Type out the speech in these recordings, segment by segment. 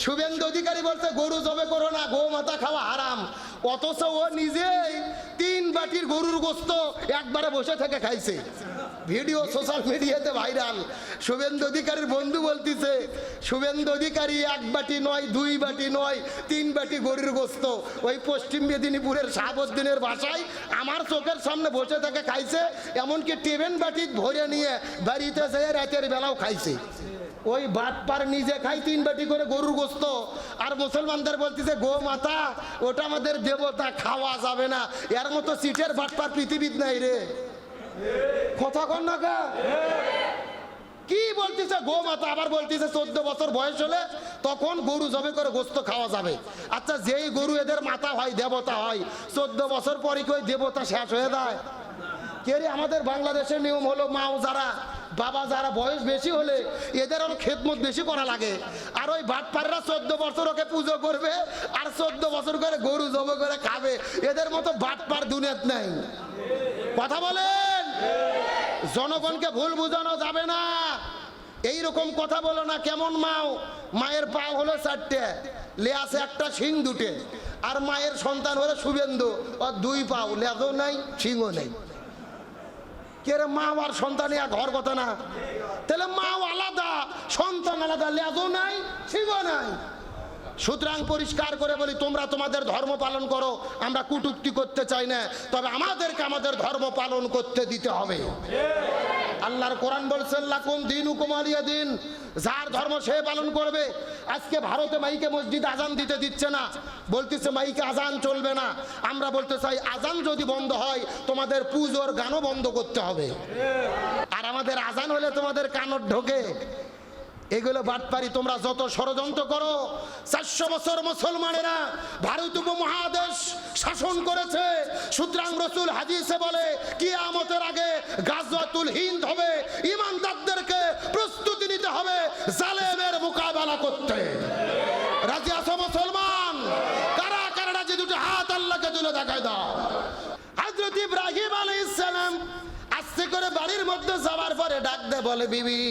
শুভেন্দু অধিকারী বলছে গরু জবে করো না, গো মাথা খাওয়া হারাম। অথচ ও নিজেই 3 বাটির গরুর গোস্ত একবারে বসে থেকে খাইছে। ভিডিও সোশ্যাল মিডিয়াতে ভাইরাল। শুভেন্দু অধিকারীর বন্ধু বলতেছে, শুভেন্দু অধিকারী 1 বাটি নয়, 2 বাটি নয়, 3 বাটি গরুর গোস্ত ওই পশ্চিম মেদিনীপুরের শাহাবুদ্দিনের বাসায় আমার চোখের সামনে বসে থেকে খাইছে। এমনকি টিফিন বাটি ভরে নিয়ে বাড়িতে যেয়ে রাতের বেলাও খাইছে। ওই বাটপার নিজে খাই 3 বাটি করে গরুর গোস্ত, আর মুসলমানদের বলতেছে গো মাতা, ওটা আমাদের দেবতা, খাওয়া যাবে না। এর মতো সিটের বাটপার পৃথিবীতে নাই রে। কথা কন না কা? কি বলতেছে গো মাতা, আবার বলতেছে 14 বছর বয়স হলে তখন গরু জবে করে গোস্ত খাওয়া যাবে। আচ্ছা, যেই গরু এদের মাতা হয়, দেবতা হয়, 14 বছর পরে কই দেবতা শেষ হয়ে যায়? কে রে? আমাদের বাংলাদেশের নিয়ম হলো মাও যারা, বাবা যারা বয়স বেশি হলে এদের আরো খেদমত বেশি করা লাগে। আর ওই বাটপাররা 14 বছর ওকে পুজো করবে আর 14 বছর করে গরু জবে করে খাবে। এদের মতো বাটপার দুনিয়াতে নাই। কথা বলেন, জনগণকে ভুল বুঝানো যাবে না। এইরকম কথা বলো না। কেমন মাও? মায়ের পা হলো 4টে, লে আছে একটা, শিং 2টে। আর মায়ের সন্তান হলো শুভেন্দু, ওর 2 পাও, লেজও নাই, শিংও নেই। কে রে? মা আর সন্তান এক ঘর কথা না? তাহলে মাও আলাদা, সন্তান আলাদা, লেজও নাই, শিংও নাই। সুতরাং পরিষ্কার করে বলি, তোমরা তোমাদের ধর্ম পালন করো, আমরা কটূক্তি করতে চাই না, তবে আমাদেরকে আমাদের ধর্ম পালন করতে দিতে হবে। আল্লাহর কোরআন বলছে লাকুম দীনুকুম ওয়ালিয়া দিন, যার ধর্ম সে পালন করবে। আজকে ভারতে মাইকে মসজিদ আজান দিতে দিচ্ছে না, বলতেছে মাইকে আজান চলবে না। আমরা বলতে চাই আজান যদি বন্ধ হয় তোমাদের পূজোর গানও বন্ধ করতে হবে। আর আমাদের আজান হলে তোমাদের কানট ঢোকে। এগুলো বাটপারি। তোমরা যত ষড়যন্ত্র করো, 400 বছর মুসলমানেরা ভারত উপমহাদেশ শাসন করেছে। সুতরাং রাসূল হাদিসে বলে কিয়ামতের আগে গাজওয়াতুল হিন্দ হবে। ইমানদারদেরকে প্রস্তুতি নিতে হবে জালেমের মোকাবেলা করতে। রাজি আছো মুসলমান? কারা কারা রাজি? দুটো হাত আল্লাহকে তুলে দেখায় দাও। হযরত ইব্রাহিম আলাইহিস সালাম আস্তে করে বাড়ির মধ্যে যাওয়ার পরে ডাক দে বলে, বিবি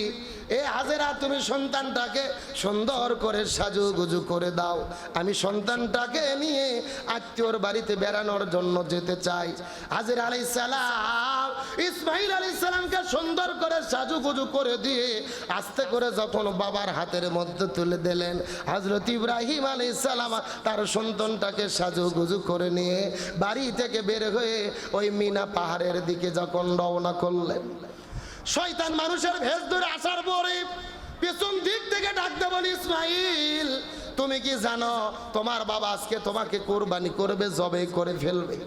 এ হাজেরা, তুমি সন্তানটাকে সুন্দর করে সাজুগুজু করে দাও, আমি সন্তানটাকে নিয়ে আত্মীয়র বাড়িতে বেড়ানোর জন্য যেতে চাই। হাজেরা আলাইহিস সালাম ইসমাইল আলাইহিস সালামকে সুন্দর করে সাজুগুজু করে দিয়ে আস্তে করে যখন বাবার হাতের মধ্যে তুলে দিলেন, হযরত ইব্রাহিম আলাইহিস সালাম তার সন্তানটাকে সাজুগুজু করে নিয়ে বাড়ি থেকে বের হয়ে ওই মিনা পাহাড়ের দিকে যখন রওনা করলেন, শয়তান মানুষের ভেষ ধরে আসার পরে পেছন দিক থেকে ডাকতে বলি, ইসমাইল তুমি কি জানো তোমার বাবা আজকে তোমাকে কুরবানি করবে, জবে করে ফেলবে।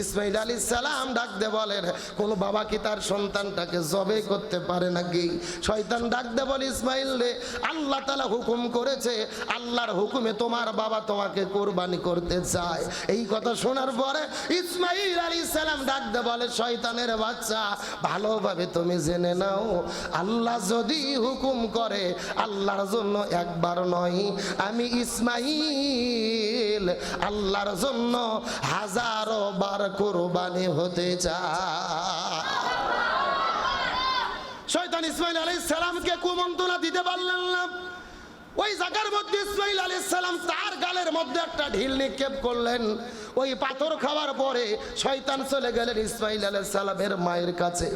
ইসমাইল আলাইহিস সালাম ডাকতে বলেন, কোন বাবা কি তার সন্তানটাকে জবে করতে পারে নাকি? শয়তান ডাকতে বলে, ইসমাইল রে, আল্লাহ তাআলা হুকুম করেছে, আল্লাহর হুকুমে তোমার বাবা তোমাকে কুরবানি করতে চায়। এই কথা শোনার পরে ইসমাইল আলাইহিস সালাম ডাকতে বলে, শয়তানের বাচ্চা, ভালোভাবে তুমি জেনে নাও, আল্লাহ যদি হুকুম করে আল্লাহর জন্য একবার নয়, আমি ইসমাইল আল্লাহর জন্য হাজারো বার কুরবানি হতে চায়। শয়তান ইসমাইল আলাইহিস সালামকে কুমন্ত্রণা দিতে পারলেন না। ওই জায়গার মধ্যে ইসমাইল আলাইহিস সালাম তার গালের মধ্যে একটা ঢিল নিক্ষেপ করলেন। ওই পাথর খাওয়ার পরে শয়তান চলে গেলেন ইসমাইল আলাইহিস সালামের মায়ের কাছে।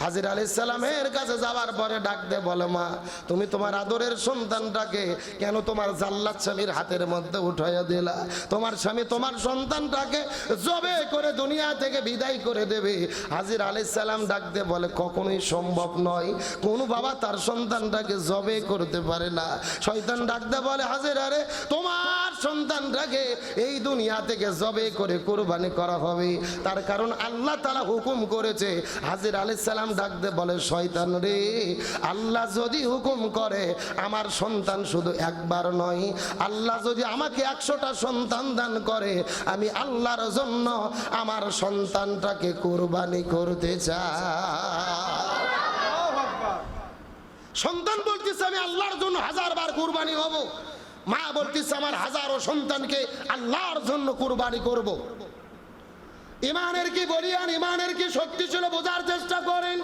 হাজির আলাইহিস সালামের কাছে যাওয়ার পরে ডাক দে বলে, মা তুমি তোমার আদরের সন্তানটাকে কেন তোমার জাল্লাদ স্বামীর হাতের মধ্যে উঠাইয়া দিলা? তোমার স্বামী তোমার সন্তানটাকে জবে করে দুনিয়া থেকে বিদায় করে দেবে। হাজির আলাইহিস সালাম ডাক দে বলে, কখনোই সম্ভব নয়, কোন বাবা তার সন্তানটাকে জবে করতে পারে না। শয়তান ডাক দে বলে, হাজির আরে তোমার সন্তানটাকে এই দুনিয়া থেকে জবে করে কুরবানি করা হবে, তার কারণ আল্লাহ তাআলা হুকুম করেছে। হাজির আলাইহিস সালাম ডাকতে বলে, শয়তান রে, আল্লাহ যদি হুকুম করে আমার সন্তান শুধু একবার নয়, আল্লাহ যদি আমাকে 100টা সন্তান দান করে, আমি আল্লাহর জন্য আমার সন্তানটাকে কুরবানি করতে চাই। সন্তান বলতেছে আমি আল্লাহর জন্য 1000 বার কুরবানি হব। মা বলতেছে আমার হাজারো সন্তানকে আল্লাহর জন্য কুরবানি করব। ইমানের কি বলিয়ান, ইমানের কি শক্তি ছিল বোঝার চেষ্টা করেন।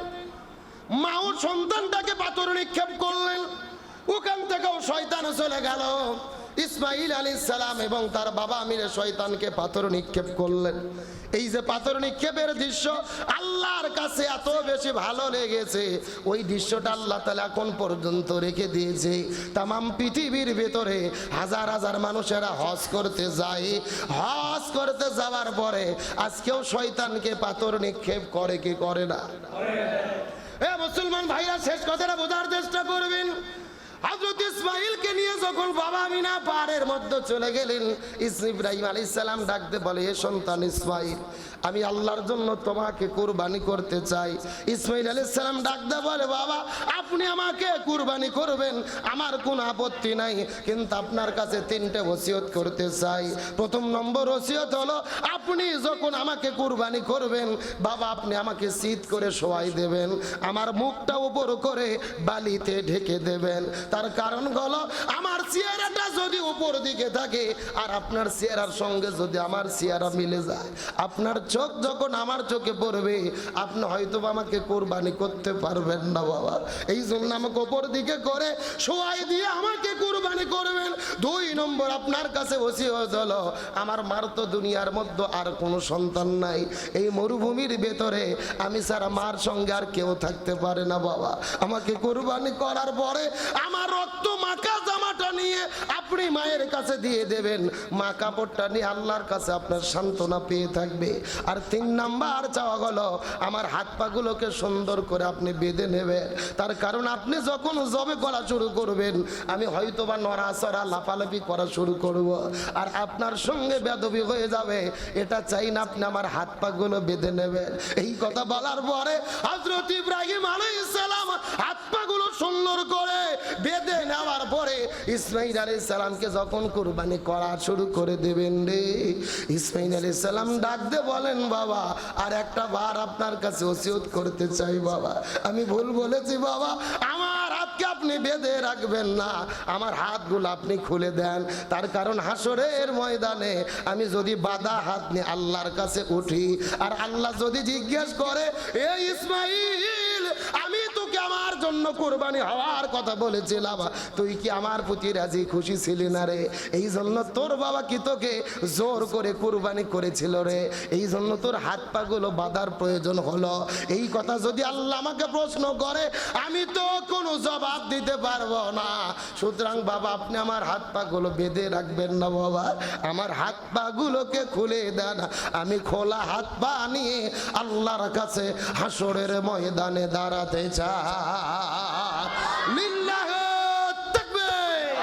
মাও সন্তানটাকে পাথর নিক্ষেপ করলেন, ওখান থেকেও শয়তান চলে গেল। ইসমাইল আলাইহিস সালাম এবং তার বাবা মিলে শয়তানকে পাথর নিক্ষেপ করলেন। এই যে পাথর নিক্ষেপের দৃশ্য আল্লাহর কাছে এত বেশি ভালো লেগেছে, ওই দৃশ্যটা আল্লাহ তাআলা এখন পর্যন্ত রেখে দিয়েছে। তামাম পৃথিবীর ভেতরে হাজার হাজার মানুষেরা হজ করতে যায়, হজ করতে যাওয়ার পরে আজকেও শয়তানকে পাথর নিক্ষেপ করে কি করে না? এ মুসলমান ভাইরা, শেষ কথাটা বোঝার চেষ্টা করবেন। হযরত ইসমাইলকে নিয়ে যখন বাবা আমিনা পাহাড়ের মধ্যে চলে গেলেন, ইব্রাহিম আলাইহিস সালাম ডাকতে বলে, এ সন্তান ইসমাইল, আমি আল্লাহর জন্য তোমাকে কুরবানি করতে চাই। ইসমাইল আলাইহিস সালাম ডাকতে বলে, বাবা আপনি আমাকে কুরবানি করবেন, আমার কোনো আপত্তি নাই, কিন্তু আপনার কাছে তিনটে ওসিয়ত করতে চাই। প্রথম নম্বর ওসিয়ত হলো, আপনি যখন আমাকে কুরবানি করবেন বাবা, আপনি আমাকে শীত করে শোয়াই দেবেন, আমার মুখটা উপর করে বালিতে ঢেকে দেবেন। তার কারণ হলো, আমার চেহারাটা যদি উপর দিকে থাকে আর আপনার চেহারার সঙ্গে যদি আমার চেহারা মিলে যায়, আপনার চোখ যখন আমার চোখে পড়বে, আপনি হয়তো আমাকে কুরবানি করতে পারবেন না বাবা। এই জন্য আমাকে উপর দিকে করে শোয়াই দিয়ে আমাকে কুরবানি করবেন। দুই নম্বর, আপনার কাছে ওসিয়ত হলো, আমার মার তো দুনিয়ার মধ্যে আর কোনো সন্তান নাই, এই মরুভূমির ভেতরে আমি ছাড়া মার সঙ্গে আর কেউ থাকতে পারে না বাবা। আমাকে কুরবানি করার পরে আমার রক্ত মাখা জামাটা নিয়ে আপনি মায়ের কাছে দিয়ে দেবেন, মা কাপড়টা নিয়ে আল্লাহর কাছে আপনার সান্ত্বনা পেয়ে থাকবে। আর তিন নাম্বার চাওয়া হলো, আমার হাত পাগুলোকে সুন্দর করে আপনি বেঁধে নেবেন। তার কারণ আপনি যখন জবে করা শুরু করবেন, আমি হয়তো বা নড়াচড়া লাফালাফি করা শুরু করব, আর আপনার সঙ্গে বেদবি হয়ে যাবে। এটা চাই না, আপনি আমার হাত পাগুলো বেঁধে নেবেন। এই কথা বলার পরে হযরত ইব্রাহিম আলাইহিস সালাম হাত পাগুলো সুন্দর করে বেঁধে নেওয়ার পরে ইসমাইল আলাইহিস সালামকে যখন কুরবানি করা শুরু করে দেবেন রে, ইসমাইল আলাইহিস সালাম ডাকতে বলেন, বাবা আর একটা বার আপনার কাছে ওসিয়ত করতে চাই বাবা, আমি ভুল বলেছি বাবা, আমার হাতকে আপনি বেঁধে রাখবেন না, আমার হাতগুলো আপনি খুলে দেন। তার কারণ হাসরের ময়দানে আমি যদি বাঁধা হাত নিয়ে আল্লাহর কাছে উঠি, আর আল্লাহ যদি জিজ্ঞেস করে, এ ইসমাইল আমি তোকে আমার জন্য কুরবানি হওয়ার কথা বলেছিলাম, তুই কি আমার প্রতি রাজি খুশি ছিলি না রে? এই জন্য তোর বাবা কি তোকে জোর করে কুরবানি করেছিল রে, এই জন্য তোর হাত পাগুলো বাঁধার প্রয়োজন হলো। এই কথা যদি আল্লাহ আমাকে প্রশ্ন করে, আমি তো কোনো জবাব দিতে পারবো না। সুতরাং বাবা আপনি আমার হাত পাগুলো বেঁধে রাখবেন না বাবা, আমার হাত পাগুলোকে খুলে দেন, আমি খোলা হাত পা নিয়ে আল্লাহর কাছে হাসরের ময়দানে দাঁড়াতে চাই। লিল্লাহি তাকবীর।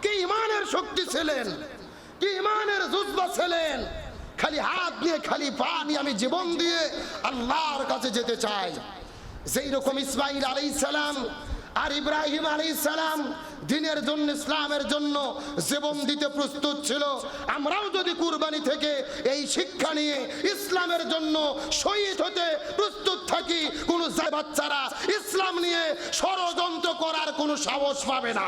কি ইমানের শক্তি ছিলেন, কি ইমানের জুজবা ছিলেন। খালি হাত নিয়ে খালি পা নিয়ে আমি জীবন দিয়ে আল্লাহর কাছে যেতে চাই। যেই রকম ইসমাইল আলাইহিস সালাম আর ইব্রাহিম আলাইহিস সালাম দ্বীনের জন্য, ইসলামের জন্য জীবন দিতে প্রস্তুত ছিল, আমরাও যদি কুরবানি থেকে এই শিক্ষা নিয়ে ইসলামের জন্য শহীদ হতে প্রস্তুত থাকি, কোন বাচ্চারা ইসলাম নিয়ে ষড়যন্ত্র করার কোনো সাহস পাবে না।